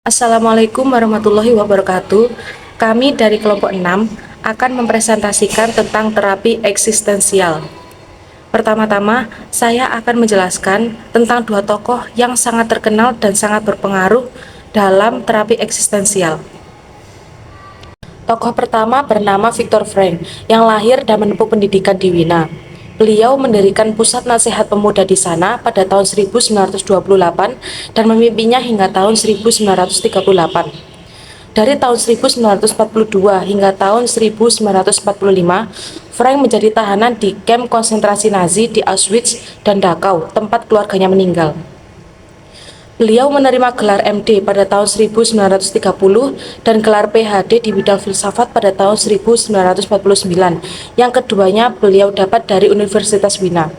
Assalamualaikum warahmatullahi wabarakatuh. Kami dari kelompok 6 akan mempresentasikan tentang terapi eksistensial. Pertama-tama, saya akan menjelaskan tentang dua tokoh yang sangat terkenal dan sangat berpengaruh dalam terapi eksistensial. Tokoh pertama bernama Viktor Frankl, yang lahir dan menempuh pendidikan di Wina. Beliau mendirikan pusat nasihat pemuda di sana pada tahun 1928 dan memimpinnya hingga tahun 1938. Dari tahun 1942 hingga tahun 1945, Frank menjadi tahanan di kamp konsentrasi Nazi di Auschwitz dan Dachau, tempat keluarganya meninggal. Beliau menerima gelar MD pada tahun 1930 dan gelar PhD di bidang filsafat pada tahun 1949. Yang keduanya beliau dapat dari Universitas Wina.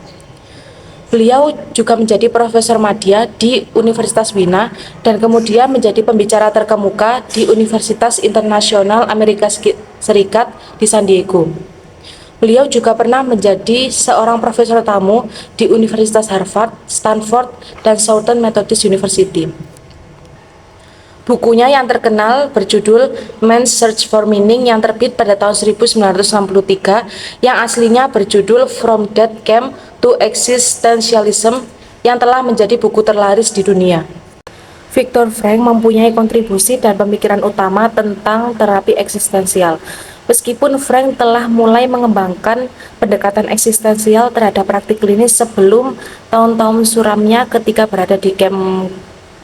Beliau juga menjadi profesor madya di Universitas Wina dan kemudian menjadi pembicara terkemuka di Universitas Internasional Amerika Serikat di San Diego. Beliau juga pernah menjadi seorang profesor tamu di Universitas Harvard, Stanford, dan Southern Methodist University. Bukunya yang terkenal berjudul Man's Search for Meaning yang terbit pada tahun 1963, yang aslinya berjudul From Death Camp to Existentialism, yang telah menjadi buku terlaris di dunia. Viktor Frankl mempunyai kontribusi dan pemikiran utama tentang terapi eksistensial. Meskipun Frankl telah mulai mengembangkan pendekatan eksistensial terhadap praktik klinis sebelum tahun-tahun suramnya ketika berada di kamp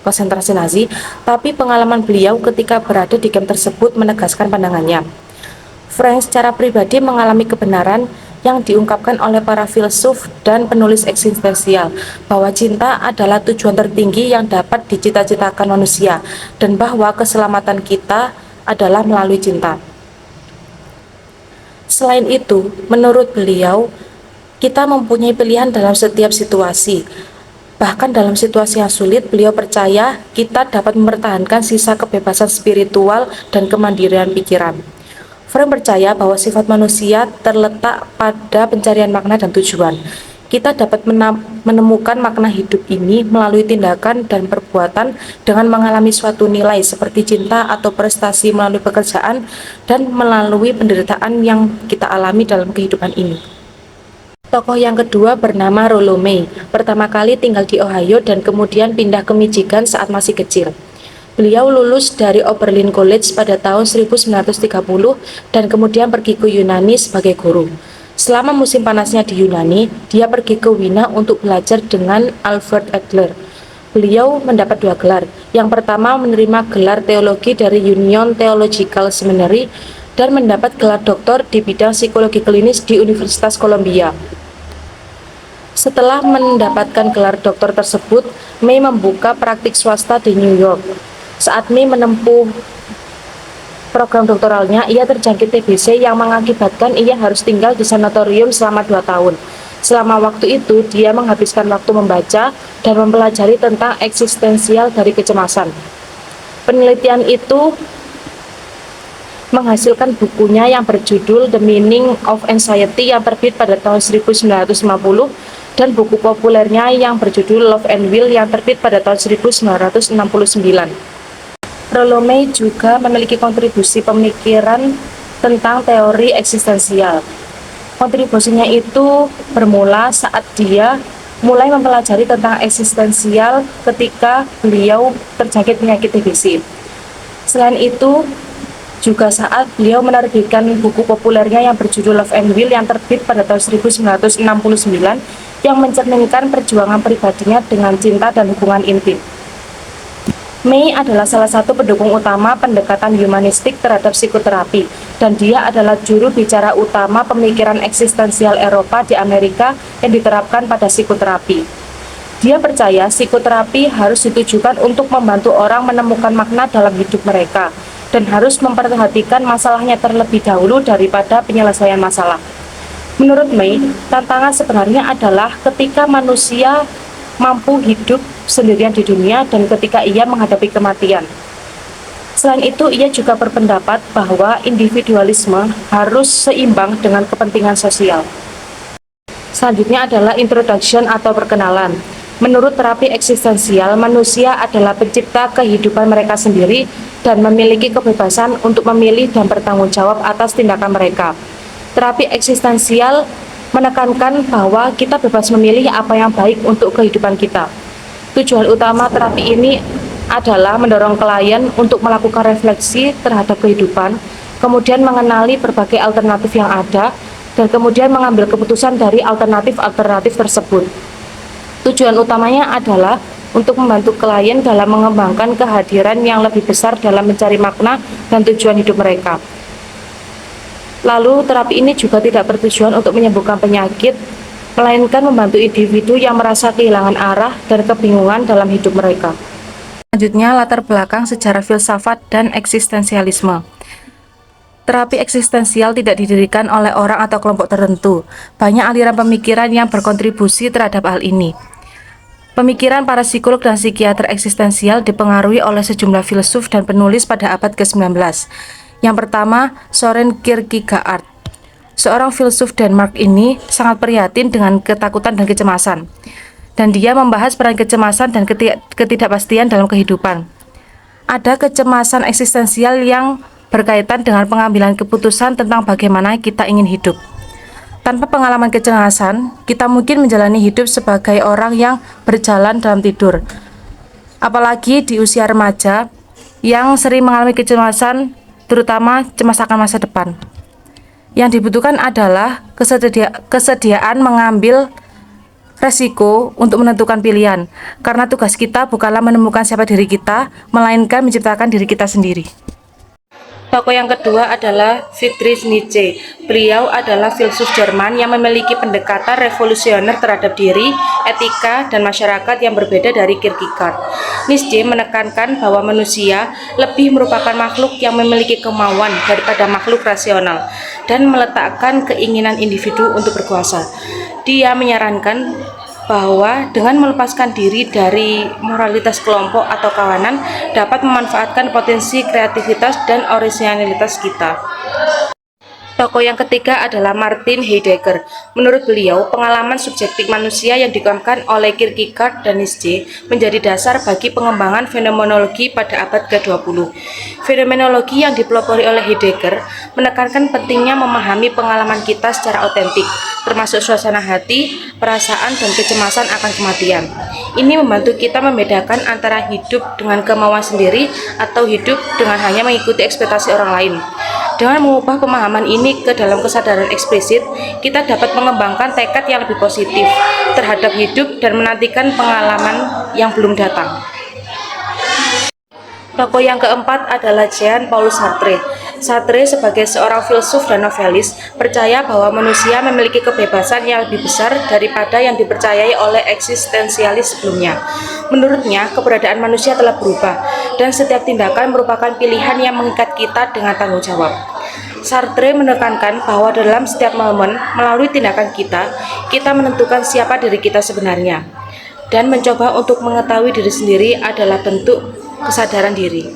konsentrasi Nazi, tapi pengalaman beliau ketika berada di kamp tersebut menegaskan pandangannya. Frankl secara pribadi mengalami kebenaran yang diungkapkan oleh para filsuf dan penulis eksistensial, bahwa cinta adalah tujuan tertinggi yang dapat dicita-citakan manusia, dan bahwa keselamatan kita adalah melalui cinta. Selain itu, menurut beliau, kita mempunyai pilihan dalam setiap situasi. Bahkan dalam situasi yang sulit, beliau percaya kita dapat mempertahankan sisa kebebasan spiritual dan kemandirian pikiran. Frankl percaya bahwa sifat manusia terletak pada pencarian makna dan tujuan. Kita dapat menemukan makna hidup ini melalui tindakan dan perbuatan dengan mengalami suatu nilai seperti cinta atau prestasi melalui pekerjaan dan melalui penderitaan yang kita alami dalam kehidupan ini. Tokoh yang kedua bernama Rollo May. Pertama kali tinggal di Ohio dan kemudian pindah ke Michigan saat masih kecil. Beliau lulus dari Oberlin College pada tahun 1930 dan kemudian pergi ke Yunani sebagai guru. Selama musim panasnya di Yunani, dia pergi ke Wina untuk belajar dengan Alfred Adler. Beliau mendapat dua gelar. Yang pertama menerima gelar teologi dari Union Theological Seminary dan mendapat gelar doktor di bidang psikologi klinis di Universitas Columbia. Setelah mendapatkan gelar doktor tersebut, May membuka praktik swasta di New York. Saat May menempuh program doktoralnya, ia terjangkit TBC yang mengakibatkan ia harus tinggal di sanatorium selama 2 tahun. Selama waktu itu, dia menghabiskan waktu membaca dan mempelajari tentang eksistensial dari kecemasan. Penelitian itu menghasilkan bukunya yang berjudul The Meaning of Anxiety yang terbit pada tahun 1950 dan buku populernya yang berjudul Love and Will yang terbit pada tahun 1969. Rollo May juga memiliki kontribusi pemikiran tentang teori eksistensial. Kontribusinya itu bermula saat dia mulai mempelajari tentang eksistensial ketika beliau terjangkit penyakit TBC. Selain itu, juga saat beliau menerbitkan buku populernya yang berjudul Love and Will yang terbit pada tahun 1969 yang mencerminkan perjuangan pribadinya dengan cinta dan hubungan intim. May adalah salah satu pendukung utama pendekatan humanistik terhadap psikoterapi, dan dia adalah juru bicara utama pemikiran eksistensial Eropa di Amerika yang diterapkan pada psikoterapi. Dia percaya psikoterapi harus ditujukan untuk membantu orang menemukan makna dalam hidup mereka, dan harus memperhatikan masalahnya terlebih dahulu daripada penyelesaian masalah. Menurut May, tantangan sebenarnya adalah ketika manusia mampu hidup sendirian di dunia dan ketika ia menghadapi kematian. Selain itu, ia juga berpendapat bahwa individualisme harus seimbang dengan kepentingan sosial. Selanjutnya adalah introduction atau perkenalan. Menurut terapi eksistensial, manusia adalah pencipta kehidupan mereka sendiri dan memiliki kebebasan untuk memilih dan bertanggung jawab atas tindakan mereka. Terapi eksistensial menekankan bahwa kita bebas memilih apa yang baik untuk kehidupan kita. Tujuan utama terapi ini adalah mendorong klien untuk melakukan refleksi terhadap kehidupan, kemudian mengenali berbagai alternatif yang ada, dan kemudian mengambil keputusan dari alternatif-alternatif tersebut. Tujuan utamanya adalah untuk membantu klien dalam mengembangkan kehadiran yang lebih besar dalam mencari makna dan tujuan hidup mereka. Lalu, terapi ini juga tidak bertujuan untuk menyembuhkan penyakit, melainkan membantu individu yang merasa kehilangan arah dan kebingungan dalam hidup mereka. Selanjutnya, latar belakang sejarah filsafat dan eksistensialisme. Terapi eksistensial tidak didirikan oleh orang atau kelompok tertentu. Banyak aliran pemikiran yang berkontribusi terhadap hal ini. Pemikiran para psikolog dan psikiater eksistensial dipengaruhi oleh sejumlah filsuf dan penulis pada abad ke-19. Yang pertama, Søren Kierkegaard. Seorang filsuf Denmark ini sangat prihatin dengan ketakutan dan kecemasan. Dan dia membahas peran kecemasan dan ketidakpastian dalam kehidupan. Ada kecemasan eksistensial yang berkaitan dengan pengambilan keputusan tentang bagaimana kita ingin hidup. Tanpa pengalaman kecemasan, kita mungkin menjalani hidup sebagai orang yang berjalan dalam tidur. Apalagi di usia remaja yang sering mengalami kecemasan, terutama cemas akan masa depan. Yang dibutuhkan adalah kesediaan mengambil resiko untuk menentukan pilihan, karena tugas kita bukanlah menemukan siapa diri kita, melainkan menciptakan diri kita sendiri. Tokoh yang kedua adalah Friedrich Nietzsche. Beliau adalah filsuf Jerman yang memiliki pendekatan revolusioner terhadap diri, etika, dan masyarakat yang berbeda dari Kierkegaard. Nietzsche menekankan bahwa manusia lebih merupakan makhluk yang memiliki kemauan daripada makhluk rasional dan meletakkan keinginan individu untuk berkuasa. Dia menyarankan bahwa dengan melepaskan diri dari moralitas kelompok atau kawanan dapat memanfaatkan potensi kreativitas dan orisinalitas kita. Tokoh yang ketiga adalah Martin Heidegger. Menurut beliau, pengalaman subjektif manusia yang dikembangkan oleh Kierkegaard dan Nietzsche menjadi dasar bagi pengembangan fenomenologi pada abad ke-20. Fenomenologi yang dipelopori oleh Heidegger menekankan pentingnya memahami pengalaman kita secara otentik, termasuk suasana hati, perasaan, dan kecemasan akan kematian. Ini membantu kita membedakan antara hidup dengan kemauan sendiri atau hidup dengan hanya mengikuti ekspektasi orang lain. Dengan mengubah pemahaman ini ke dalam kesadaran eksplisit, kita dapat mengembangkan tekad yang lebih positif terhadap hidup dan menantikan pengalaman yang belum datang. Tokoh yang keempat adalah Jean-Paul Sartre. Sartre sebagai seorang filsuf dan novelis percaya bahwa manusia memiliki kebebasan yang lebih besar daripada yang dipercayai oleh eksistensialis sebelumnya. Menurutnya, keberadaan manusia telah berubah dan setiap tindakan merupakan pilihan yang mengikat kita dengan tanggung jawab. Sartre menekankan bahwa dalam setiap momen, melalui tindakan kita, kita menentukan siapa diri kita sebenarnya. Dan mencoba untuk mengetahui diri sendiri adalah bentuk kesadaran diri.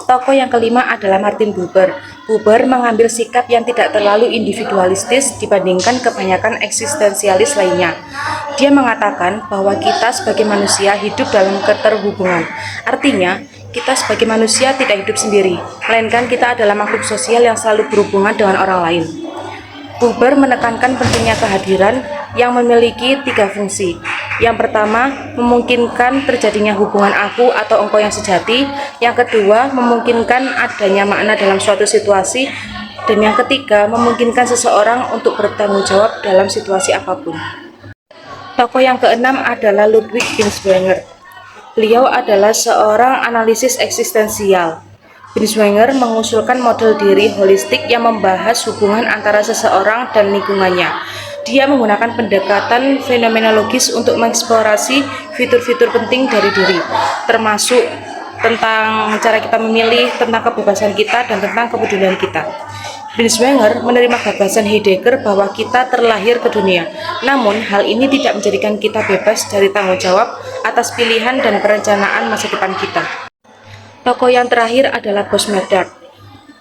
Tokoh yang kelima adalah Martin Buber. Buber mengambil sikap yang tidak terlalu individualistis dibandingkan kebanyakan eksistensialis lainnya. Dia mengatakan bahwa kita sebagai manusia hidup dalam keterhubungan. Artinya, kita sebagai manusia tidak hidup sendiri, melainkan kita adalah makhluk sosial yang selalu berhubungan dengan orang lain. Buber menekankan pentingnya kehadiran yang memiliki 3 fungsi. Yang pertama, memungkinkan terjadinya hubungan aku atau engkau yang sejati. Yang kedua, memungkinkan adanya makna dalam suatu situasi. Dan yang ketiga, memungkinkan seseorang untuk bertanggung jawab dalam situasi apapun. Tokoh yang keenam adalah Ludwig Binswanger. Beliau adalah seorang analisis eksistensial. Binswanger mengusulkan model diri holistik yang membahas hubungan antara seseorang dan lingkungannya. Dia menggunakan pendekatan fenomenologis untuk mengeksplorasi fitur-fitur penting dari diri, termasuk tentang cara kita memilih, tentang kebebasan kita, dan tentang kepedulian kita. Binswanger menerima gagasan Heidegger bahwa kita terlahir ke dunia, namun hal ini tidak menjadikan kita bebas dari tanggung jawab atas pilihan dan perencanaan masa depan kita. Tokoh yang terakhir adalah Bosmedard.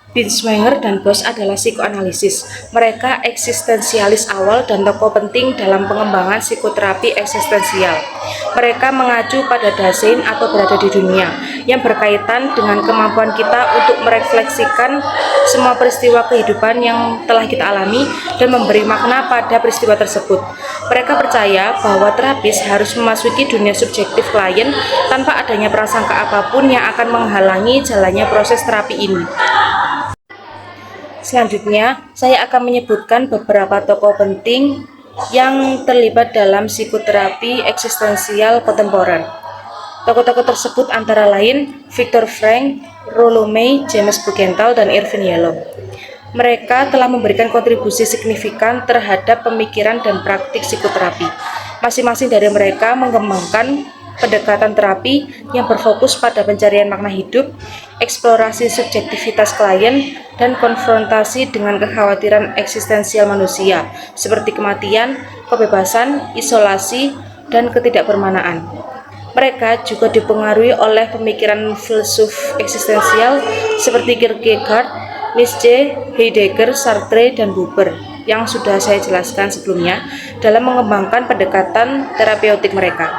Binswanger dan Bosch adalah psikoanalisis. Mereka eksistensialis awal dan tokoh penting dalam pengembangan psikoterapi eksistensial. Mereka mengacu pada Dasein atau berada di dunia, yang berkaitan dengan kemampuan kita untuk merefleksikan semua peristiwa kehidupan yang telah kita alami dan memberi makna pada peristiwa tersebut. Mereka percaya bahwa terapis harus memasuki dunia subjektif klien tanpa adanya prasangka apapun yang akan menghalangi jalannya proses terapi ini. Selanjutnya, saya akan menyebutkan beberapa tokoh penting yang terlibat dalam psikoterapi eksistensial kontemporer. Tokoh-tokoh tersebut antara lain Viktor Frankl, Rollo May, James Buchenthal, dan Irvin Yalom. Mereka telah memberikan kontribusi signifikan terhadap pemikiran dan praktik psikoterapi. Masing-masing dari mereka mengembangkan pendekatan terapi yang berfokus pada pencarian makna hidup, eksplorasi subjektivitas klien, dan konfrontasi dengan kekhawatiran eksistensial manusia, seperti kematian, kebebasan, isolasi, dan ketidakbermanaan. Mereka juga dipengaruhi oleh pemikiran filsuf eksistensial seperti Kierkegaard, Nietzsche, Heidegger, Sartre, dan Buber yang sudah saya jelaskan sebelumnya dalam mengembangkan pendekatan terapeutik mereka.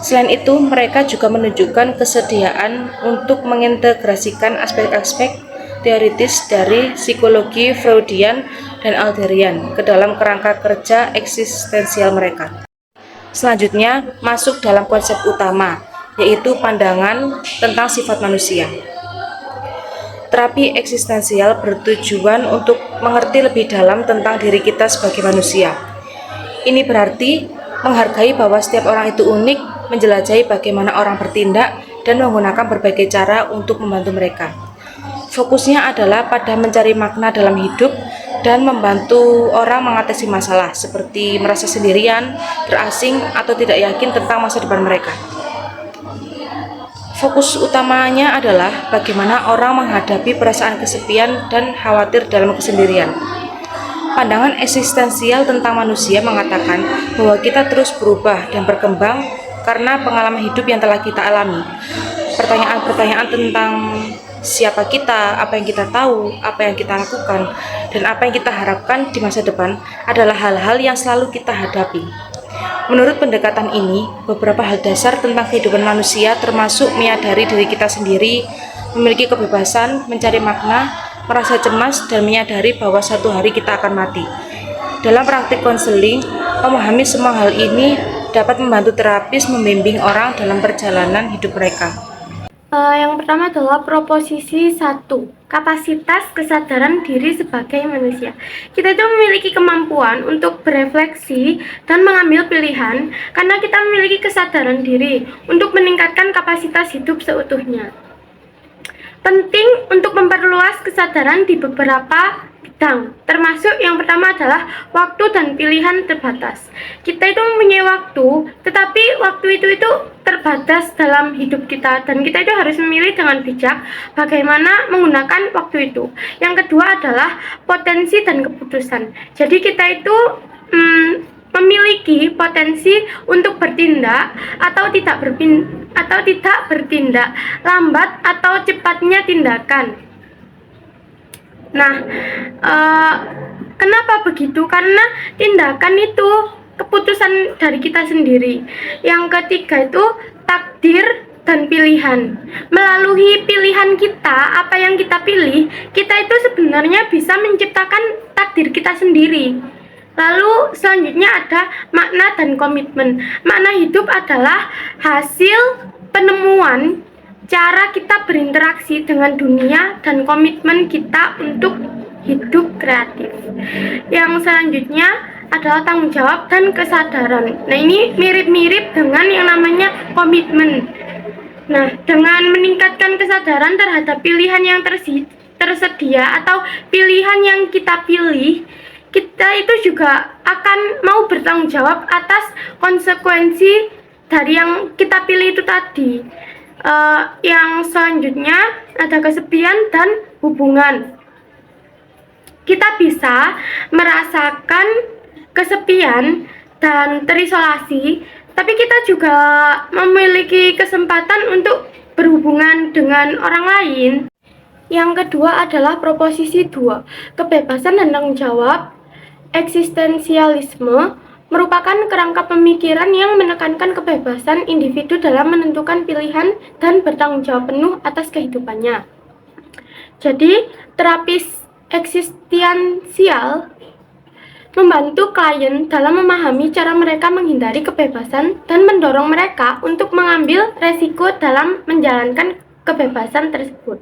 Selain itu, mereka juga menunjukkan kesediaan untuk mengintegrasikan aspek-aspek teoritis dari psikologi Freudian dan Adlerian ke dalam kerangka kerja eksistensial mereka. Selanjutnya, masuk dalam konsep utama, yaitu pandangan tentang sifat manusia. Terapi eksistensial bertujuan untuk mengerti lebih dalam tentang diri kita sebagai manusia. Ini berarti menghargai bahwa setiap orang itu unik, menjelajahi bagaimana orang bertindak, dan menggunakan berbagai cara untuk membantu mereka. Fokusnya adalah pada mencari makna dalam hidup dan membantu orang mengatasi masalah seperti merasa sendirian, terasing, atau tidak yakin tentang masa depan mereka. Fokus utamanya adalah bagaimana orang menghadapi perasaan kesepian dan khawatir dalam kesendirian. Pandangan eksistensial tentang manusia mengatakan bahwa kita terus berubah dan berkembang karena pengalaman hidup yang telah kita alami. Pertanyaan-pertanyaan tentang siapa kita, apa yang kita tahu, apa yang kita lakukan, dan apa yang kita harapkan di masa depan adalah hal-hal yang selalu kita hadapi. Menurut pendekatan ini, beberapa hal dasar tentang kehidupan manusia termasuk menyadari diri kita sendiri, memiliki kebebasan, mencari makna, merasa cemas, dan menyadari bahwa suatu hari kita akan mati. Dalam praktik konseling, memahami semua hal ini dapat membantu terapis membimbing orang dalam perjalanan hidup mereka. Yang pertama adalah proposisi 1, kapasitas kesadaran diri sebagai manusia. Kita itu memiliki kemampuan untuk berefleksi dan mengambil pilihan karena kita memiliki kesadaran diri untuk meningkatkan kapasitas hidup seutuhnya. Penting untuk memperluas kesadaran di beberapa bidang, termasuk yang pertama adalah waktu dan pilihan terbatas. Kita itu mempunyai waktu, tetapi waktu itu terbatas dalam hidup kita, dan kita itu harus memilih dengan bijak bagaimana menggunakan waktu itu. Yang kedua adalah potensi dan keputusan. Jadi kita itu memiliki potensi untuk bertindak atau tidak bertindak, lambat atau cepatnya tindakan. Nah, kenapa begitu? Karena tindakan itu keputusan dari kita sendiri. Yang ketiga itu takdir dan pilihan. Melalui pilihan kita, apa yang kita pilih, kita itu sebenarnya bisa menciptakan takdir kita sendiri. Lalu selanjutnya ada makna dan komitmen. Makna hidup adalah hasil penemuan cara kita berinteraksi dengan dunia dan komitmen kita untuk hidup kreatif. Yang selanjutnya adalah tanggung jawab dan kesadaran. Nah, ini mirip-mirip dengan yang namanya komitmen. Nah, dengan meningkatkan kesadaran terhadap pilihan yang tersedia atau pilihan yang kita pilih, kita itu juga akan mau bertanggung jawab atas konsekuensi dari yang kita pilih itu tadi. Yang selanjutnya ada kesepian dan hubungan. Kita bisa merasakan kesepian dan terisolasi, tapi kita juga memiliki kesempatan untuk berhubungan dengan orang lain. Yang kedua adalah proposisi 2. Kebebasan dan tanggung jawab. Eksistensialisme merupakan kerangka pemikiran yang menekankan kebebasan individu dalam menentukan pilihan dan bertanggung jawab penuh atas kehidupannya. Jadi, terapis eksistensial membantu klien dalam memahami cara mereka menghindari kebebasan dan mendorong mereka untuk mengambil resiko dalam menjalankan kebebasan tersebut.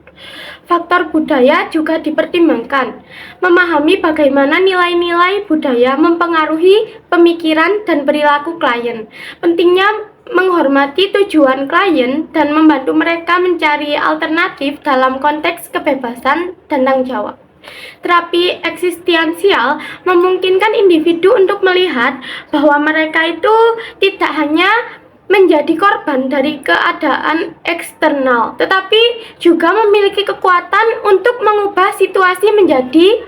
Faktor budaya juga dipertimbangkan. Memahami bagaimana nilai-nilai budaya mempengaruhi pemikiran dan perilaku klien. Pentingnya menghormati tujuan klien dan membantu mereka mencari alternatif dalam konteks kebebasan dan tanggung jawab. Terapi eksistensial memungkinkan individu untuk melihat bahwa mereka itu tidak hanya menjadi korban dari keadaan eksternal, tetapi juga memiliki kekuatan untuk mengubah situasi menjadi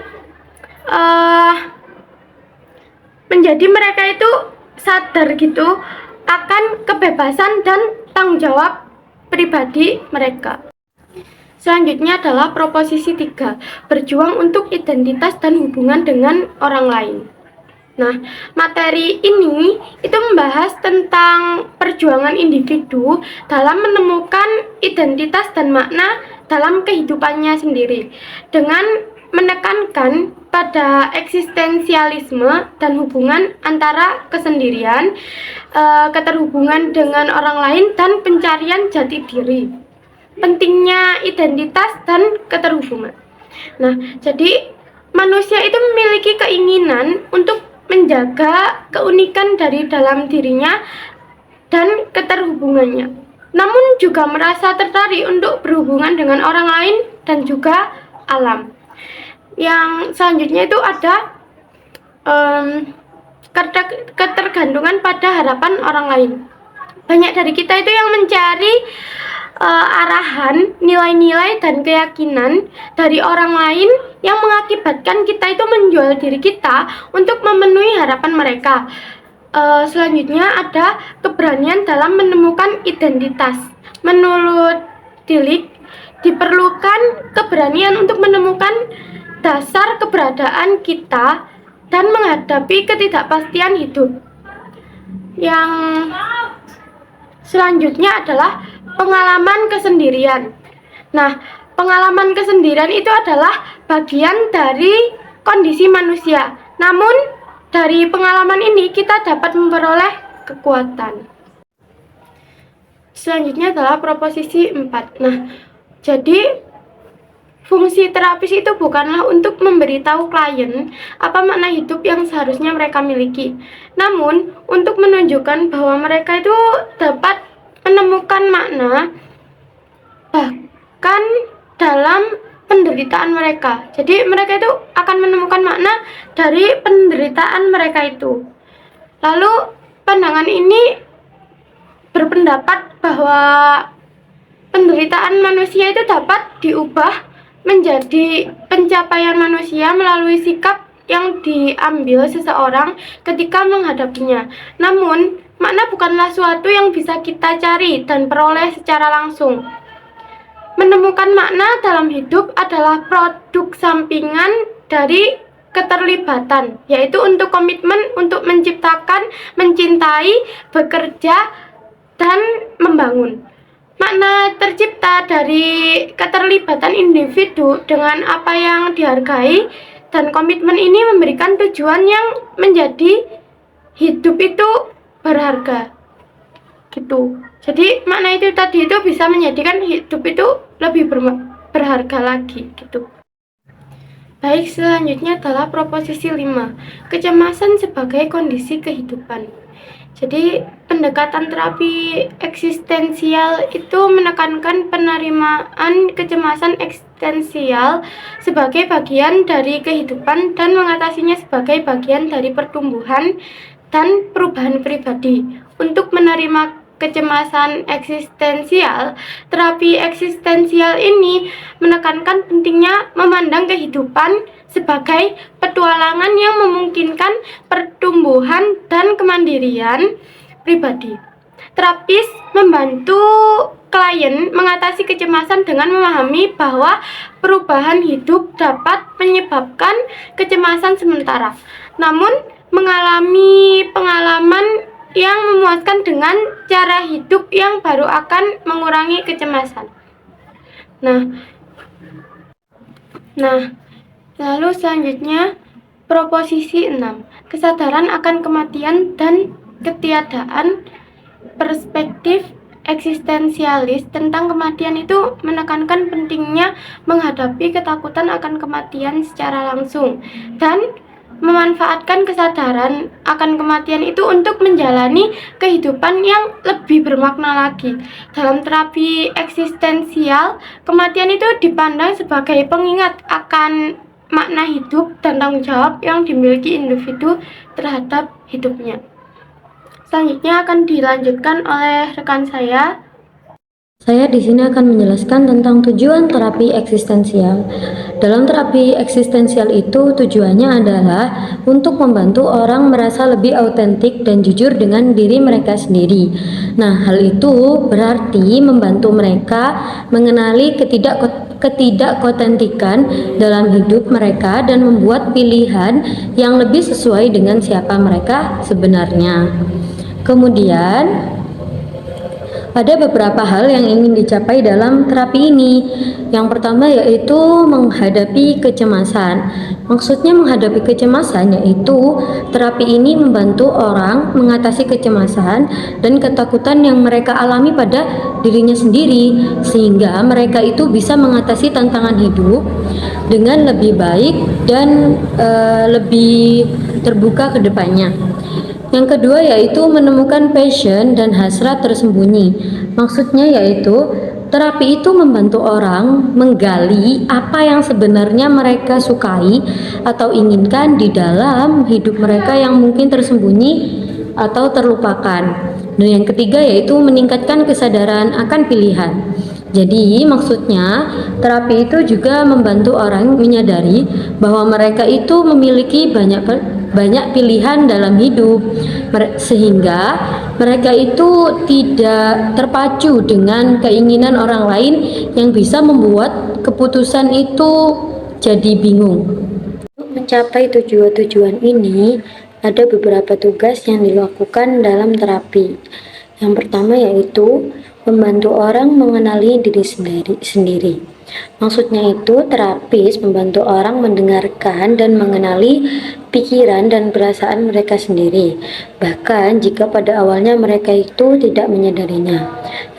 mereka itu sadar gitu akan kebebasan dan tanggung jawab pribadi mereka. Selanjutnya adalah proposisi 3, berjuang untuk identitas dan hubungan dengan orang lain. Nah, materi ini itu membahas tentang perjuangan individu dalam menemukan identitas dan makna dalam kehidupannya sendiri, dengan menekankan pada eksistensialisme dan hubungan antara kesendirian, keterhubungan dengan orang lain, dan pencarian jati diri. Pentingnya identitas dan keterhubungan. Nah, jadi manusia itu memiliki keinginan untuk menjaga keunikan dari dalam dirinya dan keterhubungannya. Namun juga merasa tertarik untuk berhubungan dengan orang lain dan juga alam. Yang selanjutnya itu ada ketergantungan pada harapan orang lain. Banyak dari kita itu yang mencari arahan, nilai-nilai dan keyakinan dari orang lain yang mengakibatkan kita itu menjual diri kita untuk memenuhi harapan mereka. Selanjutnya ada keberanian dalam menemukan identitas. Menurut Tillich, diperlukan keberanian untuk menemukan dasar keberadaan kita dan menghadapi ketidakpastian hidup. Yang selanjutnya adalah pengalaman kesendirian. Nah, pengalaman kesendirian itu adalah bagian dari kondisi manusia. Namun, dari pengalaman ini kita dapat memperoleh kekuatan. Selanjutnya adalah proposisi 4. Nah, jadi fungsi terapis itu bukanlah untuk memberitahu klien apa makna hidup yang seharusnya mereka miliki, namun untuk menunjukkan bahwa mereka itu dapat menemukan makna bahkan dalam penderitaan mereka. Jadi mereka itu akan menemukan makna dari penderitaan mereka itu. Lalu pandangan ini berpendapat bahwa penderitaan manusia itu dapat diubah menjadi pencapaian manusia melalui sikap yang diambil seseorang ketika menghadapinya. Namun, makna bukanlah suatu yang bisa kita cari dan peroleh secara langsung. Menemukan makna dalam hidup adalah produk sampingan dari keterlibatan, yaitu untuk komitmen untuk menciptakan, mencintai, bekerja, dan membangun. Makna tercipta dari keterlibatan individu dengan apa yang dihargai, dan komitmen ini memberikan tujuan yang menjadi hidup itu berharga gitu. Jadi makna itu tadi itu bisa menjadikan hidup itu lebih berharga lagi gitu. Baik, selanjutnya adalah proposisi 5, kecemasan sebagai kondisi kehidupan. Jadi pendekatan terapi eksistensial itu menekankan penerimaan kecemasan eksistensial sebagai bagian dari kehidupan dan mengatasinya sebagai bagian dari pertumbuhan dan perubahan pribadi. Untuk menerima kecemasan eksistensial, terapi eksistensial ini menekankan pentingnya memandang kehidupan sebagai petualangan yang memungkinkan pertumbuhan dan kemandirian pribadi. Terapis membantu klien mengatasi kecemasan dengan memahami bahwa perubahan hidup dapat menyebabkan kecemasan sementara, namun mengalami pengalaman yang memuaskan dengan cara hidup yang baru akan mengurangi kecemasan. Nah, lalu selanjutnya proposisi 6. Kesadaran akan kematian dan ketiadaan. Perspektif eksistensialis tentang kematian itu menekankan pentingnya menghadapi ketakutan akan kematian secara langsung dan memanfaatkan kesadaran akan kematian itu untuk menjalani kehidupan yang lebih bermakna lagi. Dalam terapi eksistensial, kematian itu dipandang sebagai pengingat akan makna hidup dan tanggung jawab yang dimiliki individu terhadap hidupnya. Selanjutnya akan dilanjutkan oleh rekan saya. Saya di sini akan menjelaskan tentang tujuan terapi eksistensial. Dalam terapi eksistensial itu tujuannya adalah untuk membantu orang merasa lebih autentik dan jujur dengan diri mereka sendiri. Nah, hal itu berarti membantu mereka mengenali ketidakotentikan dalam hidup mereka dan membuat pilihan yang lebih sesuai dengan siapa mereka sebenarnya. Kemudian ada beberapa hal yang ingin dicapai dalam terapi ini. Yang pertama yaitu menghadapi kecemasan. Maksudnya menghadapi kecemasan yaitu terapi ini membantu orang mengatasi kecemasan dan ketakutan yang mereka alami pada dirinya sendiri, sehingga mereka itu bisa mengatasi tantangan hidup dengan lebih baik dan lebih terbuka ke depannya. Yang kedua yaitu menemukan passion dan hasrat tersembunyi. Maksudnya yaitu terapi itu membantu orang menggali apa yang sebenarnya mereka sukai atau inginkan di dalam hidup mereka yang mungkin tersembunyi atau terlupakan. Dan yang ketiga yaitu meningkatkan kesadaran akan pilihan. Jadi maksudnya terapi itu juga membantu orang menyadari bahwa mereka itu memiliki banyak pilihan dalam hidup, sehingga mereka itu tidak terpacu dengan keinginan orang lain yang bisa membuat keputusan itu jadi bingung. Untuk mencapai tujuan ini, ada beberapa tugas yang dilakukan dalam terapi. Yang pertama yaitu membantu orang mengenali diri sendiri. Maksudnya itu terapis membantu orang mendengarkan dan mengenali pikiran dan perasaan mereka sendiri, bahkan jika pada awalnya mereka itu tidak menyadarinya.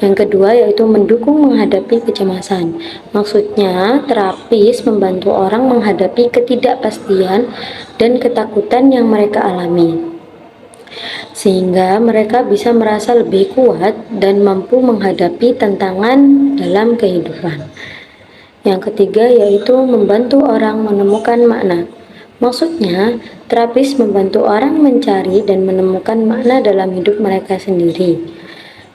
Yang kedua yaitu mendukung menghadapi kecemasan. Maksudnya terapis membantu orang menghadapi ketidakpastian dan ketakutan yang mereka alami, sehingga mereka bisa merasa lebih kuat dan mampu menghadapi tantangan dalam kehidupan. Yang ketiga yaitu membantu orang menemukan makna. Maksudnya, terapis membantu orang mencari dan menemukan makna dalam hidup mereka sendiri,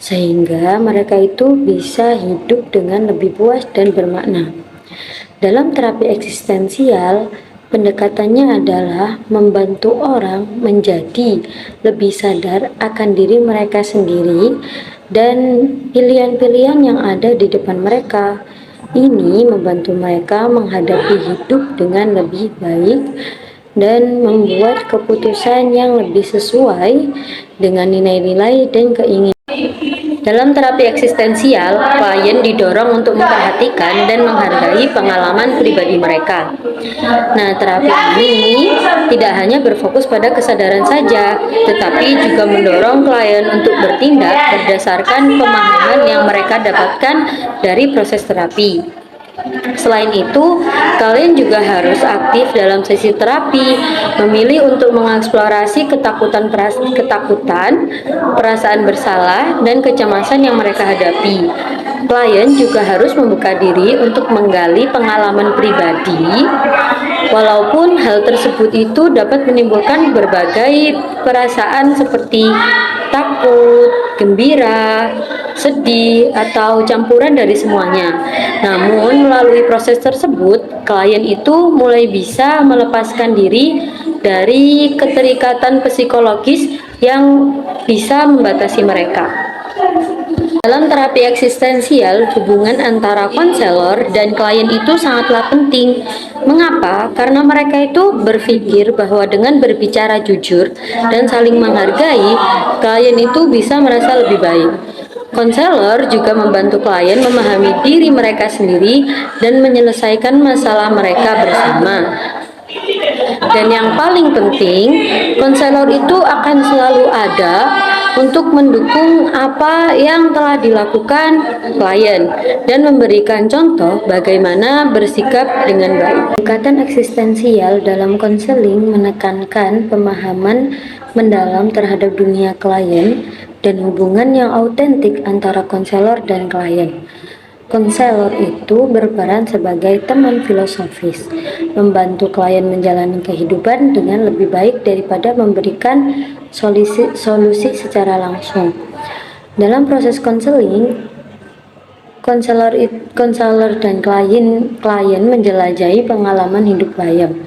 sehingga mereka itu bisa hidup dengan lebih puas dan bermakna. Dalam terapi eksistensial, pendekatannya adalah membantu orang menjadi lebih sadar akan diri mereka sendiri dan pilihan-pilihan yang ada di depan mereka. Ini membantu mereka menghadapi hidup dengan lebih baik dan membuat keputusan yang lebih sesuai dengan nilai-nilai dan keinginan. Dalam terapi eksistensial, klien didorong untuk memperhatikan dan menghargai pengalaman pribadi mereka. Nah, terapi ini tidak hanya berfokus pada kesadaran saja, tetapi juga mendorong klien untuk bertindak berdasarkan pemahaman yang mereka dapatkan dari proses terapi. Selain itu, kalian juga harus aktif dalam sesi terapi, memilih untuk mengeksplorasi ketakutan, perasaan bersalah, dan kecemasan yang mereka hadapi. Klien juga harus membuka diri untuk menggali pengalaman pribadi, walaupun hal tersebut itu dapat menimbulkan berbagai perasaan seperti takut, gembira, sedih, atau campuran dari semuanya. Namun, melalui proses tersebut, klien itu mulai bisa melepaskan diri dari keterikatan psikologis yang bisa membatasi mereka. Dalam terapi eksistensial, hubungan antara konselor dan klien itu sangatlah penting. Mengapa? Karena mereka itu berpikir bahwa dengan berbicara jujur dan saling menghargai, klien itu bisa merasa lebih baik. Konselor juga membantu klien memahami diri mereka sendiri dan menyelesaikan masalah mereka bersama. Dan yang paling penting, konselor itu akan selalu ada untuk mendukung apa yang telah dilakukan klien dan memberikan contoh bagaimana bersikap dengan baik. Pendekatan eksistensial dalam konseling menekankan pemahaman mendalam terhadap dunia klien dan hubungan yang autentik antara konselor dan klien. Konselor itu berperan sebagai teman filosofis, membantu klien menjalani kehidupan dengan lebih baik daripada memberikan solusi secara langsung. Dalam proses konseling, konselor dan klien menjelajahi pengalaman hidup klien,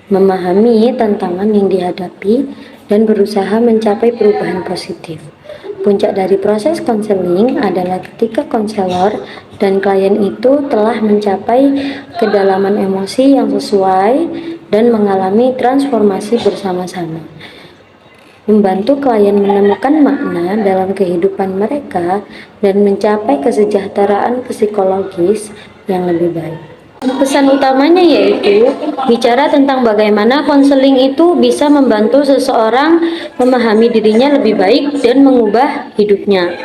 memahami tantangan yang dihadapi, dan berusaha mencapai perubahan positif. Puncak dari proses konseling adalah ketika konselor dan klien itu telah mencapai kedalaman emosi yang sesuai dan mengalami transformasi bersama-sama. Membantu klien menemukan makna dalam kehidupan mereka dan mencapai kesejahteraan psikologis yang lebih baik. Pesan utamanya yaitu bicara tentang bagaimana konseling itu bisa membantu seseorang memahami dirinya lebih baik dan mengubah hidupnya.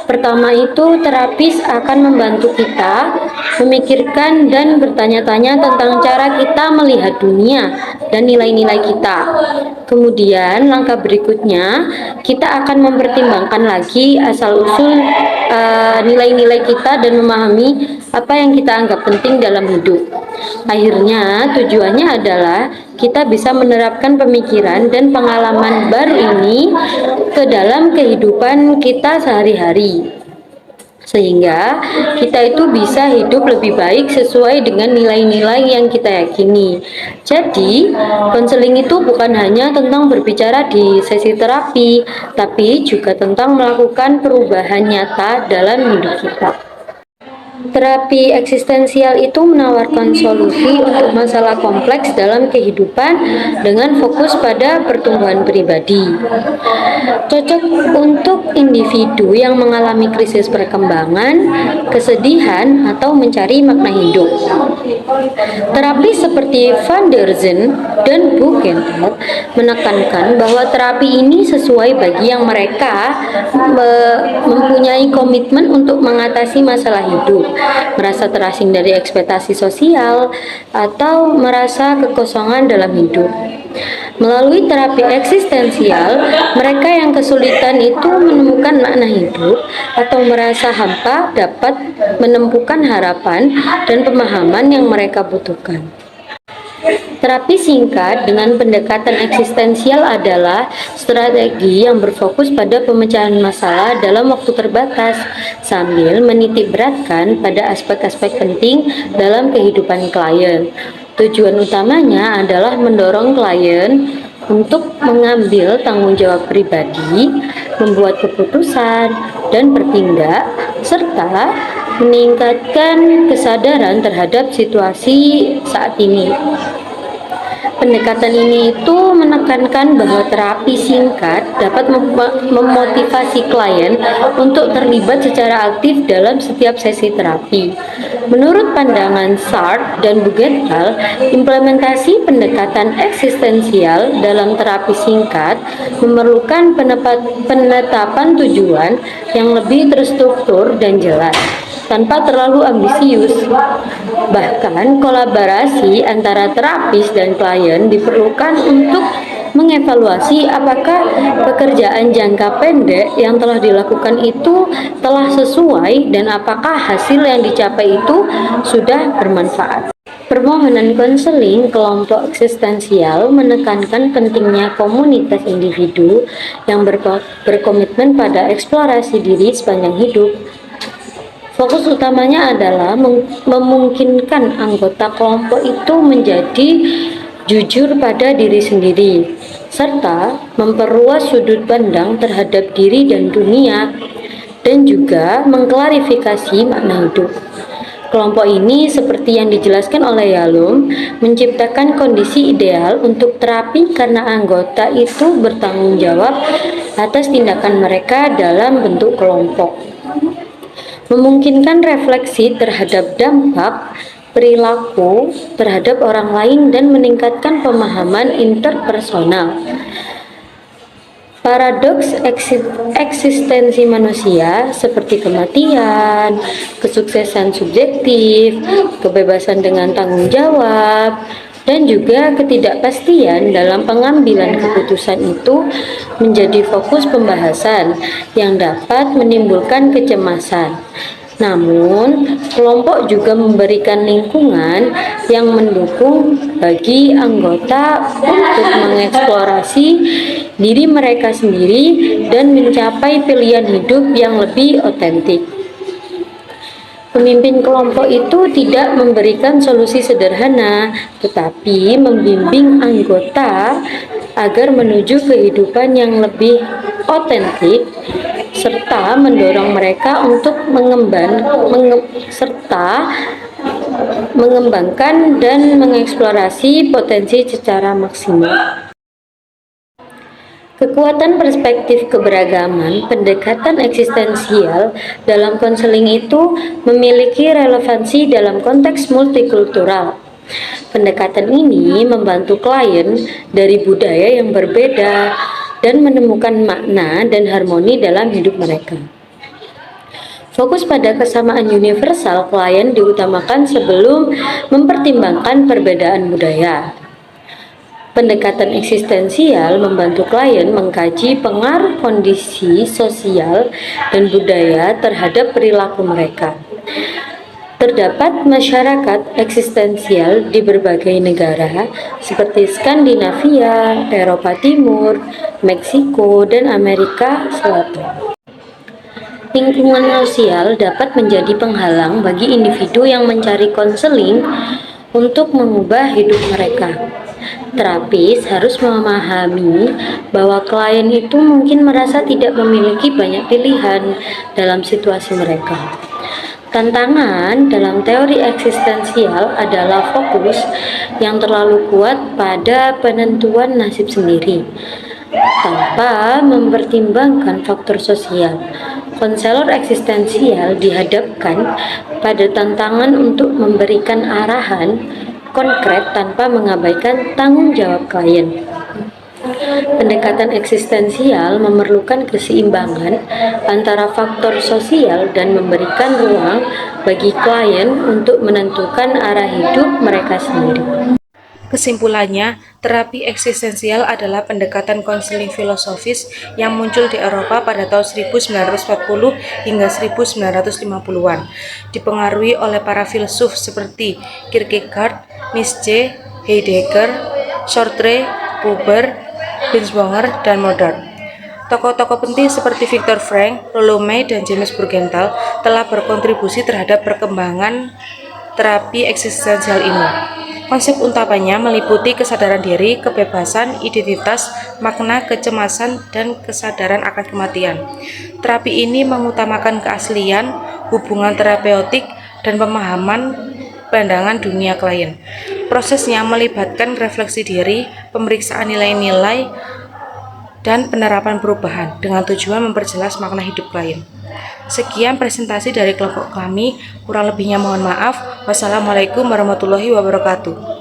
Pertama itu, terapis akan membantu kita memikirkan dan bertanya-tanya tentang cara kita melihat dunia dan nilai-nilai kita. Kemudian langkah berikutnya, kita akan mempertimbangkan lagi asal-usul nilai-nilai kita dan memahami apa yang kita anggap penting dalam hidup. Akhirnya tujuannya adalah kita bisa menerapkan pemikiran dan pengalaman baru ini ke dalam kehidupan kita sehari-hari, sehingga kita itu bisa hidup lebih baik sesuai dengan nilai-nilai yang kita yakini. Jadi, konseling itu bukan hanya tentang berbicara di sesi terapi, tapi juga tentang melakukan perubahan nyata dalam hidup kita. Terapi eksistensial itu menawarkan solusi untuk masalah kompleks dalam kehidupan dengan fokus pada pertumbuhan pribadi. Cocok untuk individu yang mengalami krisis perkembangan, kesedihan, atau mencari makna hidup. Terapi seperti Van der Zen dan Buchenwald menekankan bahwa terapi ini sesuai bagi yang mereka mempunyai komitmen untuk mengatasi masalah hidup, merasa terasing dari ekspektasi sosial, atau merasa kekosongan dalam hidup. Melalui terapi eksistensial, mereka yang kesulitan itu menemukan makna hidup atau merasa hampa dapat menemukan harapan dan pemahaman yang mereka butuhkan. Terapi singkat dengan pendekatan eksistensial adalah strategi yang berfokus pada pemecahan masalah dalam waktu terbatas sambil menitik beratkan pada aspek-aspek penting dalam kehidupan klien. Tujuan utamanya adalah mendorong klien untuk mengambil tanggung jawab pribadi, membuat keputusan, dan bertindak, serta meningkatkan kesadaran terhadap situasi saat ini. Pendekatan ini itu menekankan bahwa terapi singkat dapat memotivasi klien untuk terlibat secara aktif dalam setiap sesi terapi. Menurut pandangan Sartre dan Buchenwald, implementasi pendekatan eksistensial dalam terapi singkat memerlukan penetapan tujuan yang lebih terstruktur dan jelas, tanpa terlalu ambisius. Bahkan kolaborasi antara terapis dan klien diperlukan untuk mengevaluasi apakah pekerjaan jangka pendek yang telah dilakukan itu telah sesuai dan apakah hasil yang dicapai itu sudah bermanfaat. Permohonan konseling kelompok eksistensial menekankan pentingnya komunitas individu yang berkomitmen pada eksplorasi diri sepanjang hidup. Fokus utamanya adalah memungkinkan anggota kelompok itu menjadi jujur pada diri sendiri, serta memperluas sudut pandang terhadap diri dan dunia. dan juga mengklarifikasi makna hidup. Kelompok ini, seperti yang dijelaskan oleh Yalom, menciptakan kondisi ideal untuk terapi karena anggota itu bertanggung jawab atas tindakan mereka dalam bentuk kelompok. Memungkinkan refleksi terhadap dampak perilaku terhadap orang lain dan meningkatkan pemahaman interpersonal. Paradoks eksistensi manusia seperti kematian, kesuksesan subjektif, kebebasan dengan tanggung jawab, dan juga ketidakpastian dalam pengambilan keputusan itu menjadi fokus pembahasan yang dapat menimbulkan kecemasan. Namun, kelompok juga memberikan lingkungan yang mendukung bagi anggota untuk mengeksplorasi diri mereka sendiri dan mencapai pilihan hidup yang lebih otentik. Pemimpin kelompok itu tidak memberikan solusi sederhana, tetapi membimbing anggota agar menuju kehidupan yang lebih otentik serta mendorong mereka untuk mengembangkan dan mengeksplorasi potensi secara maksimal. Kekuatan perspektif keberagaman, pendekatan eksistensial dalam konseling itu memiliki relevansi dalam konteks multikultural. Pendekatan ini membantu klien dari budaya yang berbeda dan menemukan makna dan harmoni dalam hidup mereka. Fokus pada kesamaan universal klien diutamakan sebelum mempertimbangkan perbedaan budaya. Pendekatan eksistensial membantu klien mengkaji pengaruh kondisi sosial dan budaya terhadap perilaku mereka. Terdapat masyarakat eksistensial di berbagai negara seperti Skandinavia, Eropa Timur, Meksiko, dan Amerika Selatan. Lingkungan sosial dapat menjadi penghalang bagi individu yang mencari konseling untuk mengubah hidup mereka. Terapis harus memahami bahwa klien itu mungkin merasa tidak memiliki banyak pilihan dalam situasi mereka. Tantangan dalam teori eksistensial adalah fokus yang terlalu kuat pada penentuan nasib sendiri, tanpa mempertimbangkan faktor sosial. Konselor eksistensial dihadapkan pada tantangan untuk memberikan arahan konkret tanpa mengabaikan tanggung jawab klien. Pendekatan eksistensial memerlukan keseimbangan antara faktor sosial dan memberikan ruang bagi klien untuk menentukan arah hidup mereka sendiri. Kesimpulannya, terapi eksistensial adalah pendekatan konseling filosofis yang muncul di Eropa pada tahun 1940 hingga 1950-an, dipengaruhi oleh para filsuf seperti Kierkegaard, Nietzsche, Heidegger, Sartre, Buber, Binswanger, dan Modern. Tokoh-tokoh penting seperti Viktor Frankl, Rollo May, dan James Burgenthal telah berkontribusi terhadap perkembangan terapi eksistensial ini. Konsep utamanya meliputi kesadaran diri, kebebasan, identitas, makna, kecemasan, dan kesadaran akan kematian. Terapi ini mengutamakan keaslian, hubungan terapeutik, dan pemahaman pandangan dunia klien. Prosesnya melibatkan refleksi diri, pemeriksaan nilai-nilai, dan penerapan perubahan dengan tujuan memperjelas makna hidup klien. Sekian presentasi dari kelompok kami, kurang lebihnya mohon maaf. Wassalamualaikum warahmatullahi wabarakatuh.